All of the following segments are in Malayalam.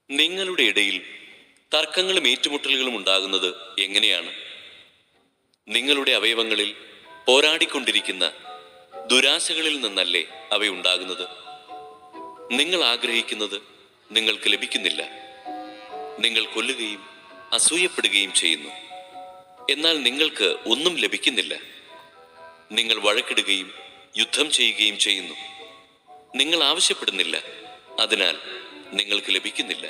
നിങ്ങളുടെ ഇടയിൽ തർക്കങ്ങളും ഏറ്റുമുട്ടലുകളും ഉണ്ടാകുന്നത് എങ്ങനെയാണ്? നിങ്ങളുടെ അവയവങ്ങളിൽ പോരാടിക്കൊണ്ടിരിക്കുന്ന ദുരാശകളിൽ നിന്നല്ലേ അവയുണ്ടാകുന്നത്? നിങ്ങൾ ആഗ്രഹിക്കുന്നത് നിങ്ങൾക്ക് ലഭിക്കുന്നില്ല. നിങ്ങൾ കൊല്ലുകയും അസൂയപ്പെടുകയും ചെയ്യുന്നു, എന്നാൽ നിങ്ങൾക്ക് ഒന്നും ലഭിക്കുന്നില്ല. നിങ്ങൾ വഴക്കിടുകയും യുദ്ധം ചെയ്യുകയും ചെയ്യുന്നു. നിങ്ങൾ ആവശ്യപ്പെടുന്നില്ല, അതിനാൽ നിങ്ങൾക്ക് ലഭിക്കുന്നില്ല.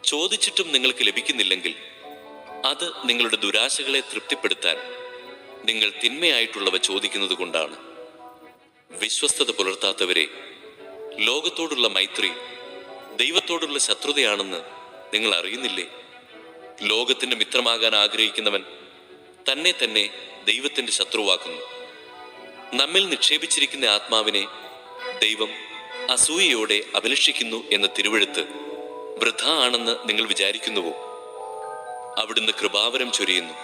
ചോദിച്ചിട്ടും നിങ്ങൾക്ക് ലഭിക്കുന്നില്ലെങ്കിൽ അത് നിങ്ങളുടെ ദുരാശകളെ തൃപ്തിപ്പെടുത്താൻ നിങ്ങൾ തിന്മയായിട്ടുള്ളവ ചോദിക്കുന്നത് കൊണ്ടാണ്. വിശ്വസ്തത പുലർത്താത്തവരെ, ലോകത്തോടുള്ള മൈത്രി ദൈവത്തോടുള്ള ശത്രുതയാണെന്ന് നിങ്ങൾ അറിയുന്നില്ലേ? ലോകത്തിന്റെ മിത്രമാകാൻ ആഗ്രഹിക്കുന്നവൻ തന്നെ തന്നെ ദൈവത്തിന്റെ ശത്രുവാക്കുന്നു. നമ്മിൽ നിക്ഷേപിച്ചിരിക്കുന്ന ആത്മാവിനെ ദൈവം അസൂയയോടെ അഭിലഷിക്കുന്നു എന്ന തിരുവെഴുത്ത് വൃഥ ആണെന്ന് നിങ്ങൾ വിചാരിക്കുന്നുവോ? അവിടുന്ന് കൃപാവരം ചൊരിയുന്നു.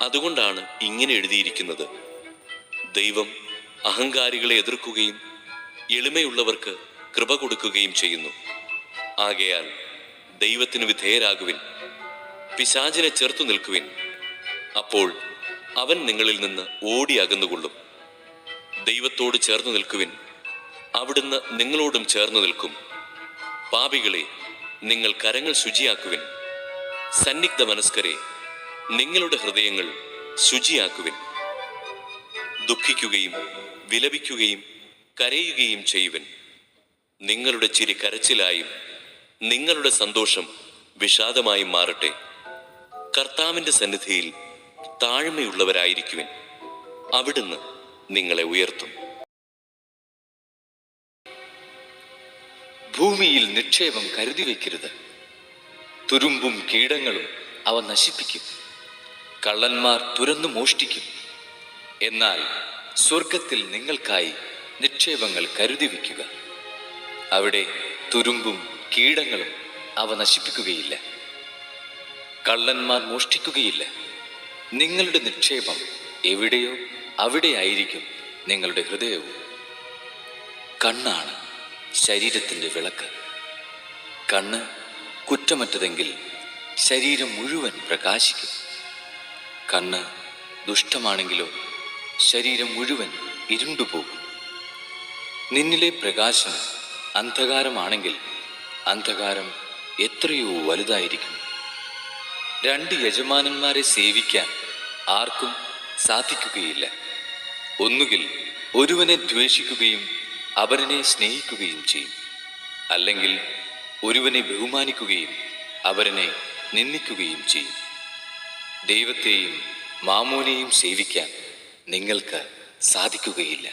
അതുകൊണ്ടാണ് ഇങ്ങനെ എഴുതിയിരിക്കുന്നത്: ദൈവം അഹങ്കാരികളെ എതിർക്കുകയും എളിമയുള്ളവർക്ക് കൃപ കൊടുക്കുകയും ചെയ്യുന്നു. ആകയാൽ ദൈവത്തിന് വിധേയരാകുവിൻ, പിശാചിനെ ചെറുത്തു നിൽക്കുവിൻ, അപ്പോൾ അവൻ നിങ്ങളിൽ നിന്ന് ഓടി അകന്നുകൊള്ളും. ദൈവത്തോട് ചേർന്ന് നിൽക്കുവിൻ, അവിടുന്ന് നിങ്ങളോടും ചേർന്ന് നിൽക്കും. പാപികളെ, നിങ്ങൾ കരങ്ങൾ ശുചിയാക്കുവിൻ. സന്നിഗ്ധ മനസ്കരെ, നിങ്ങളുടെ ഹൃദയങ്ങൾ ശുചിയാക്കുവിൻ. ദുഃഖിക്കുകയും വിലപിക്കുകയും കരയുകയും ചെയ്യുവിൻ. നിങ്ങളുടെ ചിരി കരച്ചിലായും നിങ്ങളുടെ സന്തോഷം വിഷാദമായും മാറട്ടെ. കർത്താവിന്റെ സന്നിധിയിൽ താഴ്മയുള്ളവരായിരിക്കുവിൻ, അവിടുന്ന് നിങ്ങളെ ഉയർത്തും. ഭൂമിയിൽ നിക്ഷേപം കരുതി വയ്ക്കരുത്. തുരുമ്പും കീടങ്ങളും അവ നശിപ്പിക്കും. കള്ളന്മാർ തുരന്നു മോഷ്ടിക്കും. എന്നാൽ സ്വർഗത്തിൽ നിങ്ങൾക്കായി നിക്ഷേപങ്ങൾ കരുതി വയ്ക്കുക. അവിടെ തുരുമ്പും കീടങ്ങളും അവ നശിപ്പിക്കുകയില്ല. കള്ളന്മാർ മോഷ്ടിക്കുകയില്ല. നിങ്ങളുടെ നിക്ഷേപം എവിടെയോ അവിടെയായിരിക്കും നിങ്ങളുടെ ഹൃദയവും. കണ്ണാണ് ശരീരത്തിൻ്റെ വിളക്ക്. കണ്ണ് കുറ്റമറ്റതെങ്കിൽ ശരീരം മുഴുവൻ പ്രകാശിക്കും. കണ്ണ് ദുഷ്ടമാണെങ്കിലോ ശരീരം മുഴുവൻ ഇരുണ്ടുപോകും. നിന്നിലെ പ്രകാശം അന്ധകാരമാണെങ്കിൽ അന്ധകാരം എത്രയോ വലുതായിരിക്കും. രണ്ട് യജമാനന്മാരെ സേവിക്കാൻ ആർക്കും സാധിക്കുകയില്ല. ഒന്നുകിൽ ഒരുവനെ ദ്വേഷിക്കുകയും അവനെ സ്നേഹിക്കുകയും ചെയ്യും, അല്ലെങ്കിൽ ഒരുവനെ ബഹുമാനിക്കുകയും അവനെ നിന്ദിക്കുകയും ചെയ്യും. ദൈവത്തെയും മാമോനെയും സേവിക്കാൻ നിങ്ങൾക്ക് സാധിക്കുകയില്ല.